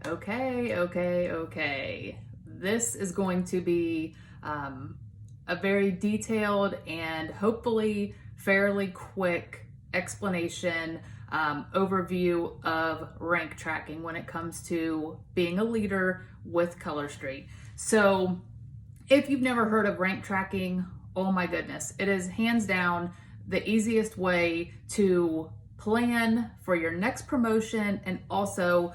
Okay. This is going to be a very detailed and hopefully fairly quick explanation, overview of rank tracking when it comes to being a leader with Color Street. So if you've never heard of rank tracking, oh my goodness, it is hands down the easiest way to plan for your next promotion and also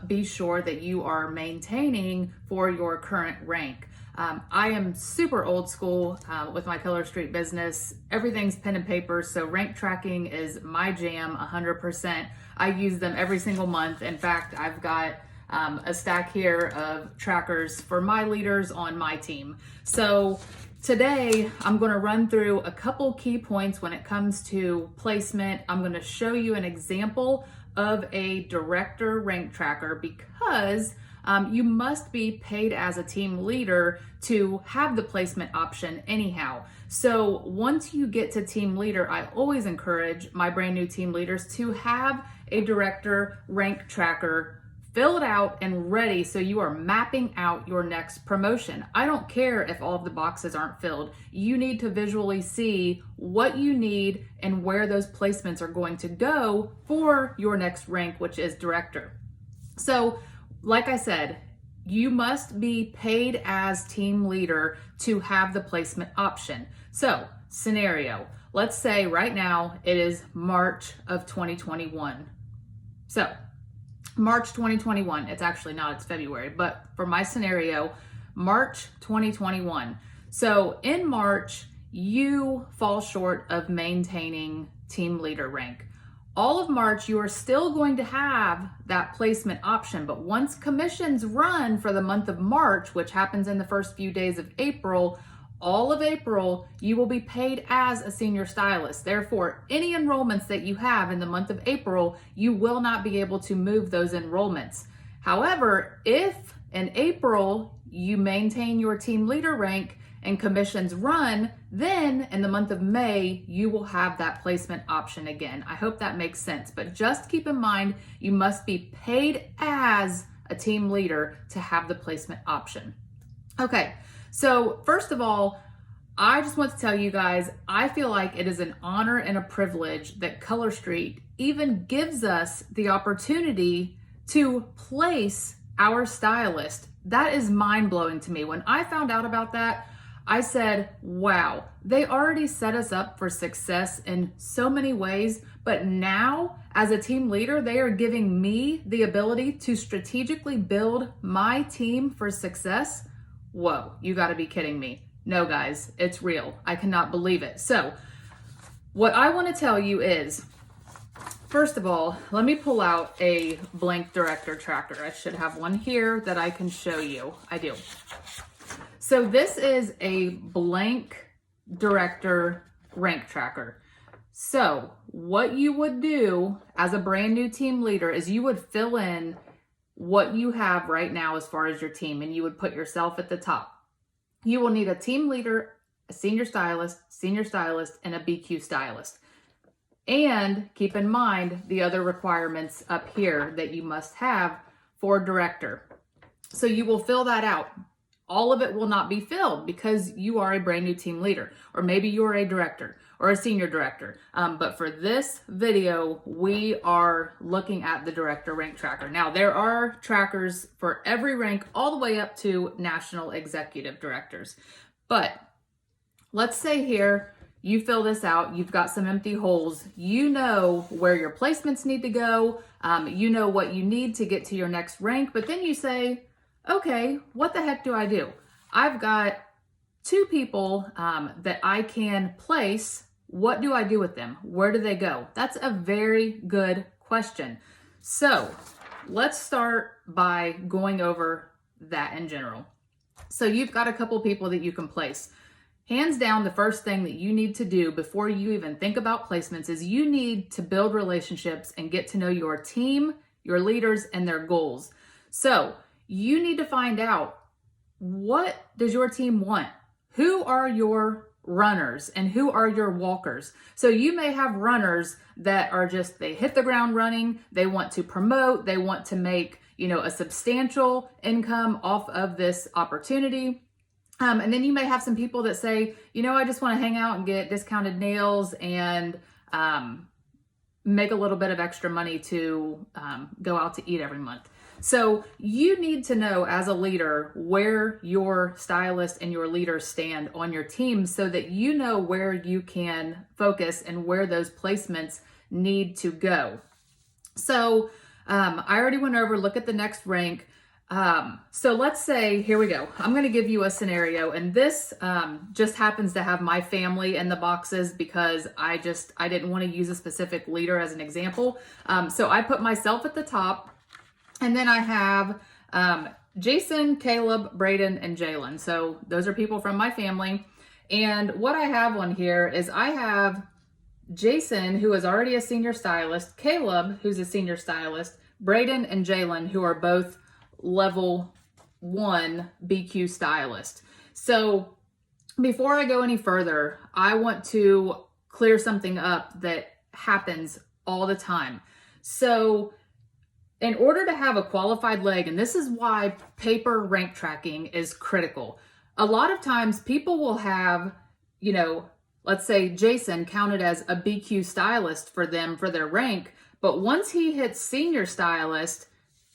be sure that you are maintaining for your current rank. I am super old school with my Color Street business. Everything's pen and paper, so rank tracking is my jam 100%. I use them every single month. In fact, I've got a stack here of trackers for my leaders on my team. So today, I'm going to run through a couple key points when it comes to placement. I'm going to show you an example of a director rank tracker because you must be paid as a team leader to have the placement option anyhow. So once you get to team leader, I always encourage my brand new team leaders to have a director rank tracker filled out and ready so you are mapping out your next promotion. I don't care if all of the boxes aren't filled. You need to visually see what you need and where those placements are going to go for your next rank, which is director. So, like I said, you must be paid as team leader to have the placement option. So, scenario, let's say right now it is March of 2021. So, March 2021, it's actually not, it's February, but for my scenario, March 2021. So in March, you fall short of maintaining team leader rank. All of March, you are still going to have that placement option, but once commissions run for the month of March, which happens in the first few days of April, all of April, you will be paid as a senior stylist. Therefore, any enrollments that you have in the month of April, you will not be able to move those enrollments. However, if in April you maintain your team leader rank and commissions run, then in the month of May, you will have that placement option again. I hope that makes sense, but just keep in mind, you must be paid as a team leader to have the placement option. Okay. So first of all, I just want to tell you guys, I feel like it is an honor and a privilege that Color Street even gives us the opportunity to place our stylist. That is mind-blowing to me. When I found out about that, I said, wow, they already set us up for success in so many ways, but now as a team leader, they are giving me the ability to strategically build my team for success. Whoa, you gotta be kidding me. No, guys, it's real. I cannot believe it. So, what I wanna tell you is, first of all, let me pull out a blank director tracker. I should have one here that I can show you. I do. So, this is a blank director rank tracker. So, what you would do as a brand new team leader is you would fill in what you have right now as far as your team, and you would put yourself at the top. You will need a team leader, a senior stylist, and a BQ stylist. And keep in mind the other requirements up here that you must have for director. So you will fill that out. All of it will not be filled because you are a brand new team leader, or maybe you're a director or a senior director. But for this video, we are looking at the director rank tracker. Now, there are trackers for every rank all the way up to national executive directors. But let's say here, you fill this out, you've got some empty holes, you know where your placements need to go, you know what you need to get to your next rank, but then you say, okay, what the heck do I do? I've got two people that I can place. What do I do with them? Where do they go? That's a very good question. So let's start by going over that in general. So you've got a couple people that you can place. Hands down, the first thing that you need to do before you even think about placements is you need to build relationships and get to know your team, your leaders, and their goals. So you need to find out, what does your team want? Who are your runners and who are your walkers? So you may have runners that are just, they hit the ground running, they want to promote, they want to make, a substantial income off of this opportunity. And then you may have some people that say, I just want to hang out and get discounted nails and make a little bit of extra money to go out to eat every month. So you need to know as a leader where your stylist and your leaders stand on your team so that you know where you can focus and where those placements need to go. So I already went over, look at the next rank. So let's say, here we go. I'm going to give you a scenario, and this just happens to have my family in the boxes because I didn't want to use a specific leader as an example. So I put myself at the top, and then I have Jason, Caleb, Braden, and Jalen. So those are people from my family. And what I have on here is I have Jason, who is already a senior stylist, Caleb, who's a senior stylist, Braden and Jalen, who are both level 1 BQ stylist. So before I go any further, I want to clear something up that happens all the time. So in order to have a qualified leg, and this is why paper rank tracking is critical. A lot of times people will have, let's say Jason counted as a BQ stylist for them for their rank, but once he hits senior stylist,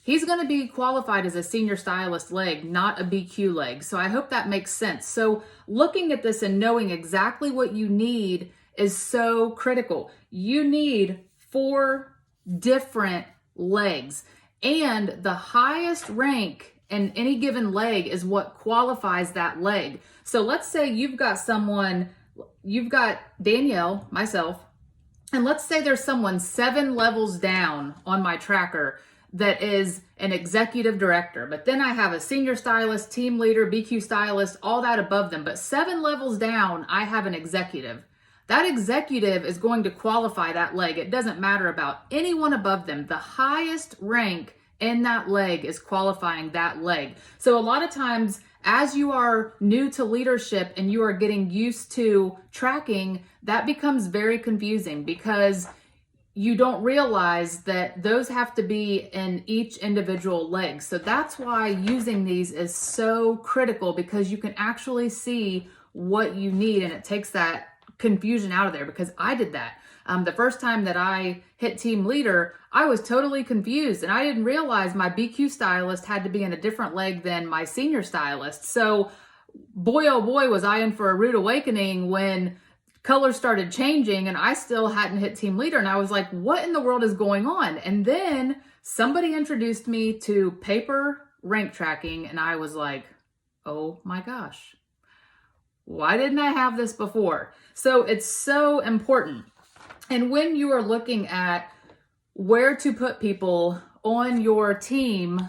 he's going to be qualified as a senior stylist leg, not a BQ leg. So I hope that makes sense. So looking at this and knowing exactly what you need is so critical. You need 4 different legs, and the highest rank in any given leg is what qualifies that leg. So let's say you've got Danielle, myself, and let's say there's someone 7 levels down on my tracker that is an executive director, but then I have a senior stylist, team leader, BQ stylist, all that above them. But 7 levels down, I have an executive. That executive is going to qualify that leg. It doesn't matter about anyone above them. The highest rank in that leg is qualifying that leg. So a lot of times, as you are new to leadership and you are getting used to tracking, that becomes very confusing because you don't realize that those have to be in each individual leg. So that's why using these is so critical, because you can actually see what you need, and it takes that confusion out of there, because I did that. The first time that I hit team leader, I was totally confused, and I didn't realize my BQ stylist had to be in a different leg than my senior stylist. So boy, oh boy, was I in for a rude awakening when colors started changing and I still hadn't hit team leader. And I was like, what in the world is going on? And then somebody introduced me to paper rank tracking, and I was like, oh my gosh, why didn't I have this before? So it's so important. And when you are looking at where to put people on your team,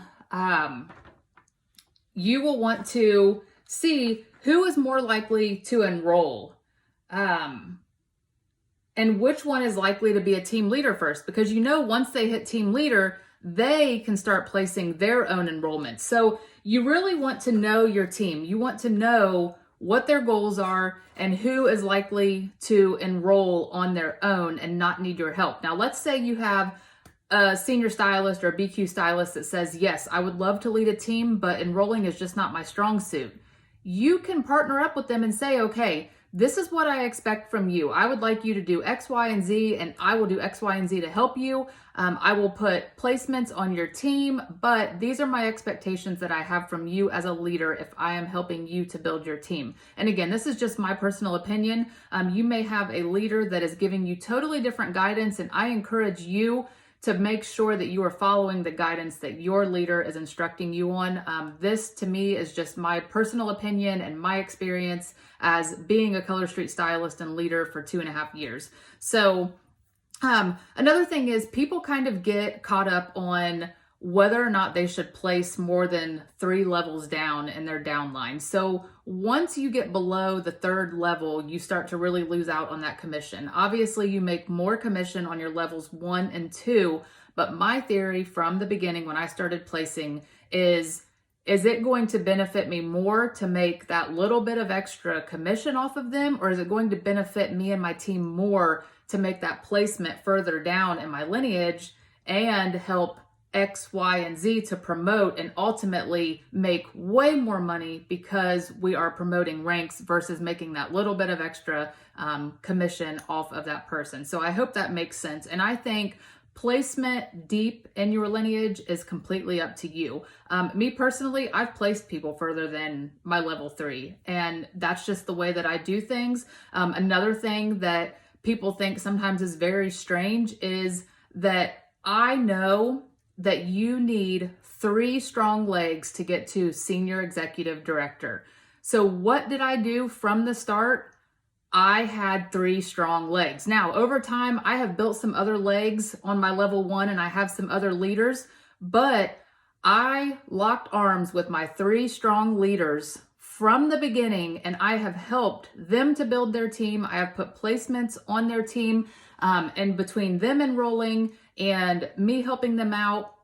you will want to see who is more likely to enroll, and which one is likely to be a team leader first, because once they hit team leader, they can start placing their own enrollment. So you really want to know your team. You want to know what their goals are and who is likely to enroll on their own and not need your help. Now, let's say you have a senior stylist or a BQ stylist that says, yes, I would love to lead a team, but enrolling is just not my strong suit. You can partner up with them and say, okay, this is what I expect from you. I would like you to do X, Y, and Z, and I will do X, Y, and Z to help you. I will put placements on your team, but these are my expectations that I have from you as a leader if I am helping you to build your team. And again, this is just my personal opinion. You may have a leader that is giving you totally different guidance, and I encourage you to make sure that you are following the guidance that your leader is instructing you on. This to me is just my personal opinion and my experience as being a Color Street stylist and leader for 2.5 years. So another thing is people kind of get caught up on whether or not they should place more than 3 levels down in their downline. So once you get below the 3rd level, you start to really lose out on that commission. Obviously, you make more commission on your levels 1 and 2, but my theory from the beginning when I started placing is it going to benefit me more to make that little bit of extra commission off of them, or is it going to benefit me and my team more to make that placement further down in my lineage and help X, Y, and Z to promote and ultimately make way more money because we are promoting ranks versus making that little bit of extra commission off of that person. So I hope that makes sense. And I think placement deep in your lineage is completely up to you. Me personally, I've placed people further than my level 3, and that's just the way that I do things. Another thing that people think sometimes is very strange is that I know that you need 3 strong legs to get to senior executive director. So what did I do from the start? I had 3 strong legs. Now, over time, I have built some other legs on my level 1 and I have some other leaders, but I locked arms with my 3 strong leaders from the beginning, and I have helped them to build their team. I have put placements on their team, and between them enrolling and me helping them out,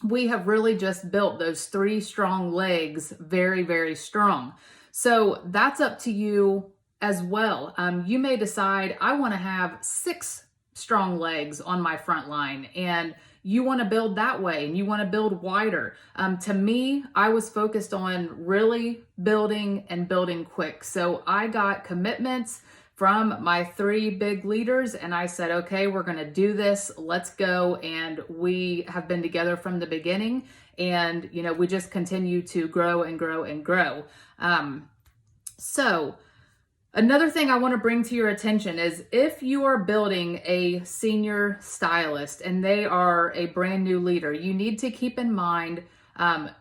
we have really just built those 3 strong legs very, very strong. So that's up to you as well. You may decide, I want to have 6 strong legs on my front line, and you want to build that way and you want to build wider. To me, I was focused on really building and building quick. So I got commitments from my 3 big leaders and I said, okay, we're going to do this. Let's go. And we have been together from the beginning, and we just continue to grow and grow and grow. So another thing I want to bring to your attention is if you are building a senior stylist and they are a brand new leader, you need to keep in mind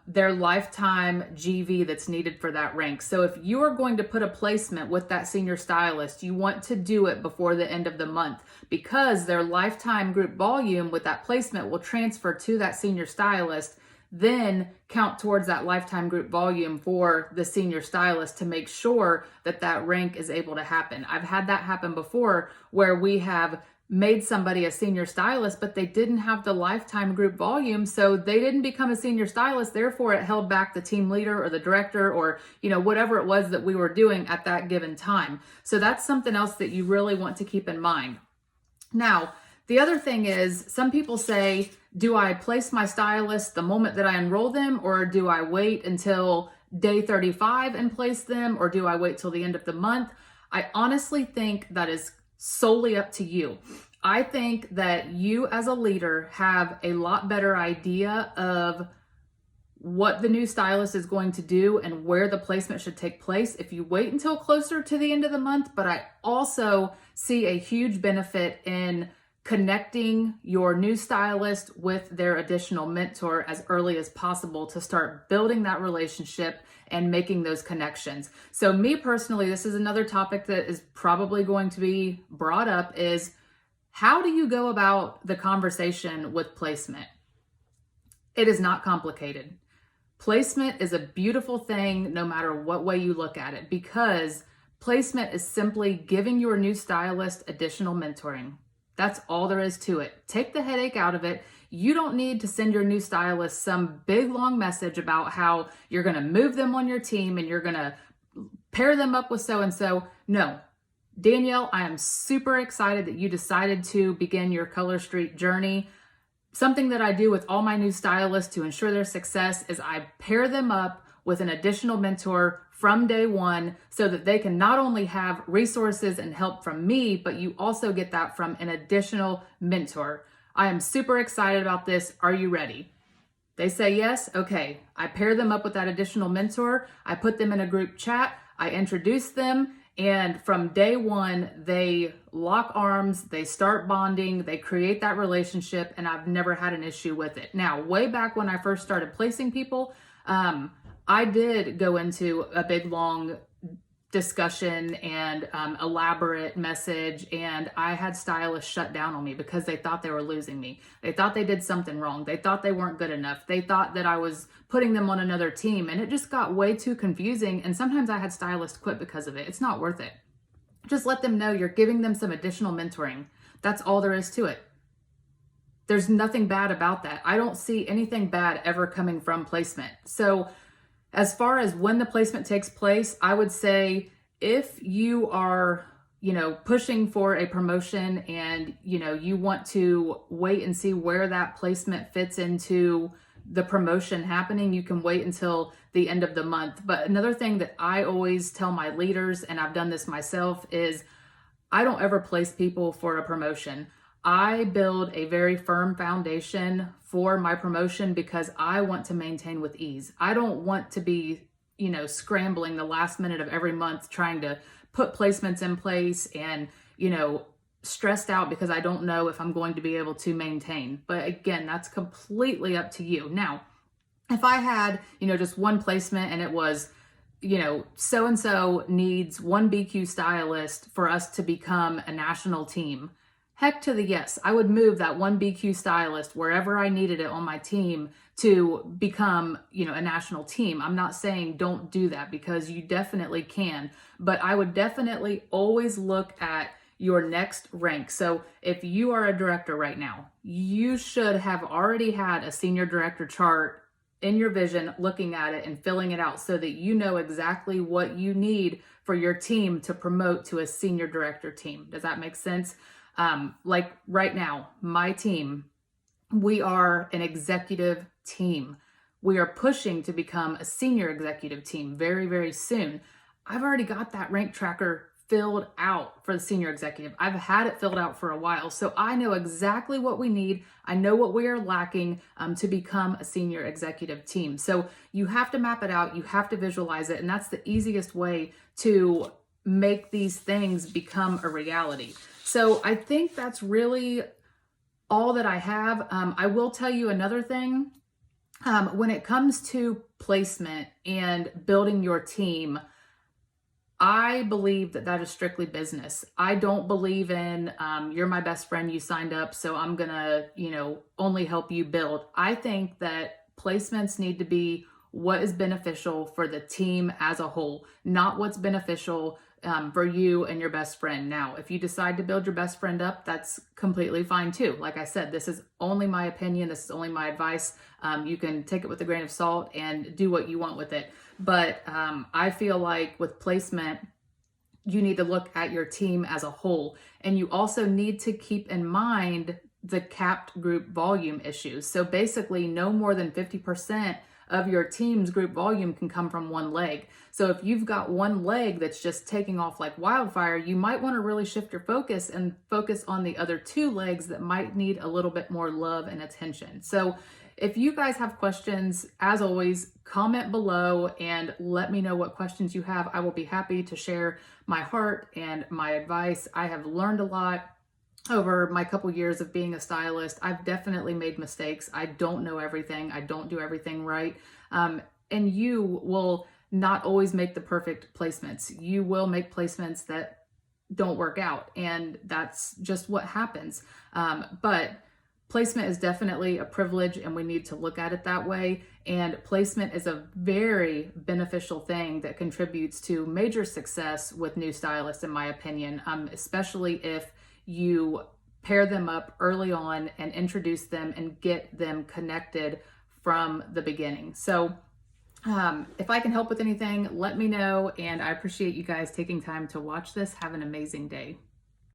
their lifetime GV that's needed for that rank. So if you are going to put a placement with that senior stylist, you want to do it before the end of the month, because their lifetime group volume with that placement will transfer to that senior stylist, then count towards that lifetime group volume for the senior stylist to make sure that that rank is able to happen. I've had that happen before where we have made somebody a senior stylist, but they didn't have the lifetime group volume, so they didn't become a senior stylist. Therefore, it held back the team leader or the director or whatever it was that we were doing at that given time. So that's something else that you really want to keep in mind. Now, the other thing is, some people say, do I place my stylist the moment that I enroll them, or do I wait until day 35 and place them, or do I wait till the end of the month? I honestly think that is solely up to you. I think that you as a leader have a lot better idea of what the new stylist is going to do and where the placement should take place if you wait until closer to the end of the month. But I also see a huge benefit in connecting your new stylist with their additional mentor as early as possible to start building that relationship and making those connections. So me personally, this is another topic that is probably going to be brought up, is how do you go about the conversation with placement? It is not complicated. Placement is a beautiful thing no matter what way you look at it, because placement is simply giving your new stylist additional mentoring. That's all there is to it. Take the headache out of it. You don't need to send your new stylist some big long message about how you're going to move them on your team and you're going to pair them up with so-and-so. No. Danielle, I am super excited that you decided to begin your Color Street journey. Something that I do with all my new stylists to ensure their success is I pair them up with an additional mentor from day one, so that they can not only have resources and help from me, but you also get that from an additional mentor. I am super excited about this. Are you ready? They say yes. Okay. I pair them up with that additional mentor. I put them in a group chat. I introduce them. And from day one, they lock arms, they start bonding, they create that relationship, and I've never had an issue with it. Now, way back when I first started placing people, I did go into a big, long discussion and elaborate message, and I had stylists shut down on me because they thought they were losing me. They thought they did something wrong. They thought they weren't good enough. They thought that I was putting them on another team, and it just got way too confusing, and sometimes I had stylists quit because of it. It's not worth it. Just let them know you're giving them some additional mentoring. That's all there is to it. There's nothing bad about that. I don't see anything bad ever coming from placement. So as far as when the placement takes place, I would say if you are, pushing for a promotion and, you want to wait and see where that placement fits into the promotion happening, you can wait until the end of the month. But another thing that I always tell my leaders, and I've done this myself, is I don't ever place people for a promotion. I build a very firm foundation for my promotion because I want to maintain with ease. I don't want to be, scrambling the last minute of every month trying to put placements in place and, stressed out because I don't know if I'm going to be able to maintain. But again, that's completely up to you. Now, if I had, just one placement and it was, so-and-so needs one BQ stylist for us to become a national team, heck to the yes. I would move that one BQ stylist wherever I needed it on my team to become, a national team. I'm not saying don't do that because you definitely can, but I would definitely always look at your next rank. So if you are a director right now, you should have already had a senior director chart in your vision, looking at it and filling it out so that you know exactly what you need for your team to promote to a senior director team. Does that make sense? Like right now, my team, we are an executive team. We are pushing to become a senior executive team very, very soon. I've already got that rank tracker filled out for the senior executive. I've had it filled out for a while, so I know exactly what we need. I know what we are lacking to become a senior executive team. So you have to map it out, you have to visualize it, and that's the easiest way to make these things become a reality. So I think that's really all that I have. I will tell you another thing. When it comes to placement and building your team, I believe that is strictly business. I don't believe in, you're my best friend, you signed up, so I'm gonna, only help you build. I think that placements need to be what is beneficial for the team as a whole, not what's beneficial for you and your best friend. Now, if you decide to build your best friend up, that's completely fine too. Like I said, this is only my opinion. This is only my advice. You can take it with a grain of salt and do what you want with it. But I feel like with placement, you need to look at your team as a whole. And you also need to keep in mind the capped group volume issues. So basically, no more than 50% of your team's group volume can come from one leg. So if you've got one leg that's just taking off like wildfire, you might want to really shift your focus and focus on the other two legs that might need a little bit more love and attention. So if you guys have questions, as always, comment below and let me know what questions you have. I will be happy to share my heart and my advice. I have learned a lot over my couple years of being a stylist. I've definitely made mistakes. I don't know everything. I don't do everything right. And you will not always make the perfect placements. You will make placements that don't work out, and that's just what happens. But placement is definitely a privilege, and we need to look at it that way. And placement is a very beneficial thing that contributes to major success with new stylists, in my opinion, especially if you pair them up early on and introduce them and get them connected from the beginning. So if I can help with anything, let me know. And I appreciate you guys taking time to watch this. Have an amazing day.